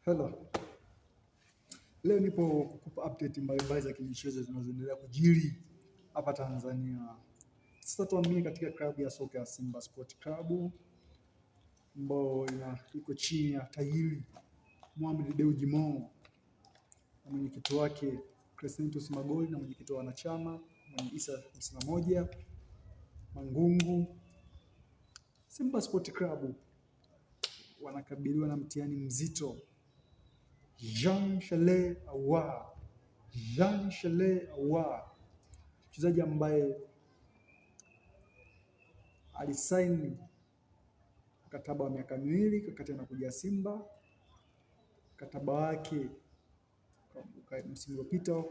Hello. Leo nipo kukupa update mbalimbali za kimichezo zinazoendelea kujiri hapa Tanzania. Sasa tuamie katika klabu ya soka ya Simba Sport Club ambayo iko chini ya tajiri Mohamed Dewji Mo na mwenyekiti wake Crescentus Magoli na mwenyekiti wa wanachama mwenye Isa 51 Mangungu. Simba Sport Club wanakabiliwa na mtihani mzito. Jean Charles Ahoua, mchezaji ambaye alisaini mkataba wa miaka miwili wakati anakuja Simba. Mkataba wake msimu uliopita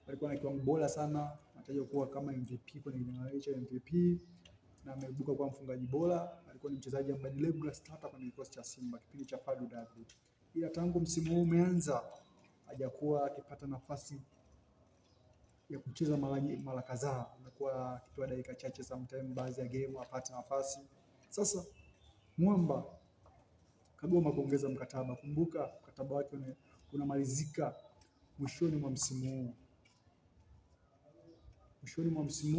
alikuwa na kiwango bora sana, anatajwa kuwa kama MVP kwenye kinyang'anyiro cha MVP na ameibuka kuwa mfungaji bora. Alikuwa ni mchezaji ambaye ni regular starter kwenye kikosi cha Simba kipindi cha Fadlu David. Ila tangu msimu huu umeanza hajakuwa akipata nafasi ya kucheza mara kadhaa. Amekuwa akipewa dakika chache, sometimes baadhi ya game apate nafasi. Sasa Mwamba kagoma kuongeza mkataba. Kumbuka mkataba wake unamalizika mwishoni mwa msimu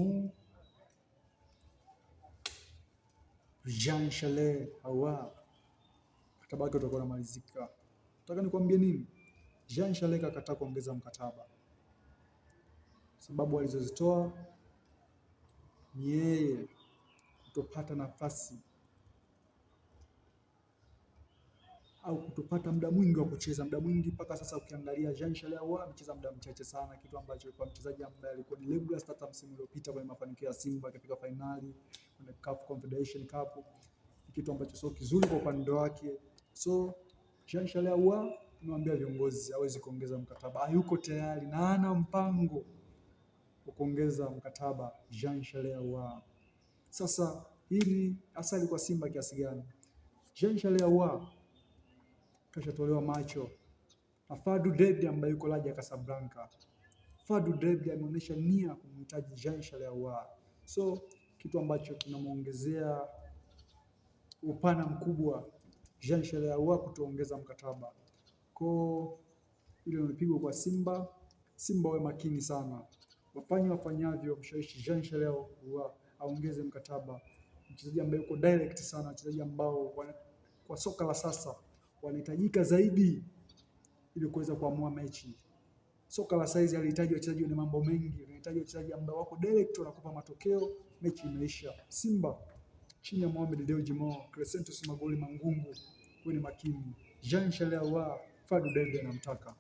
huu. Jean Charles Ahoua mkataba wake utakuwa unamalizika. Nataka nikwambie nini? Jean Charles kakataa kuongeza mkataba. Sababu alizozitoa ni yeye kutopata nafasi au kutopata muda mwingi wa kucheza. Muda mwingi mpaka sasa ukiangalia Jean Charles Ahoua amecheza muda mchache sana, kitu ambacho kwa mchezaji ambaye alikuwa ni regular starter msimu uliopita kwenye mafanikio ya Simba katika finali kwenye CAF Confederation Cup, kitu ambacho sio kizuri kwa upande wake. So Jean Charles Ahoua niwaambia viongozi hawezi kuongeza mkataba, hayuko tayari na hana mpango wa kuongeza mkataba Jean Charles Ahoua. Sasa hili asali kwa Simba kiasi gani? Jean Charles Ahoua kashatolewa macho na Fadlu David ambaye yuko Raja Casablanca. Fadlu David ameonyesha nia kumhitaji Jean Charles Ahoua, so kitu ambacho kinamuongezea upana mkubwa Jean Charles Ahoua kutoongeza mkataba. Kwa ile imepigwa kwa Simba. Simba wawe makini sana, wafanyavyo mshawishi Jean Charles Ahoua aongeze mkataba. Mchezaji ambaye yuko direct sana, mchezaji ambao kwa soka la sasa wanahitajika zaidi ili kuweza kuamua mechi. Soka la saizi halihitaji wachezaji wenye mambo mengi, wanahitaji wachezaji ambao wako direct, wanakupa matokeo, mechi imeisha. Simba chini ya Mohamed Dewji Mo, Crescentus Magoli Mangungu, wewe ni makini. Jean Charles Ahoua, Fadlu David anamtaka.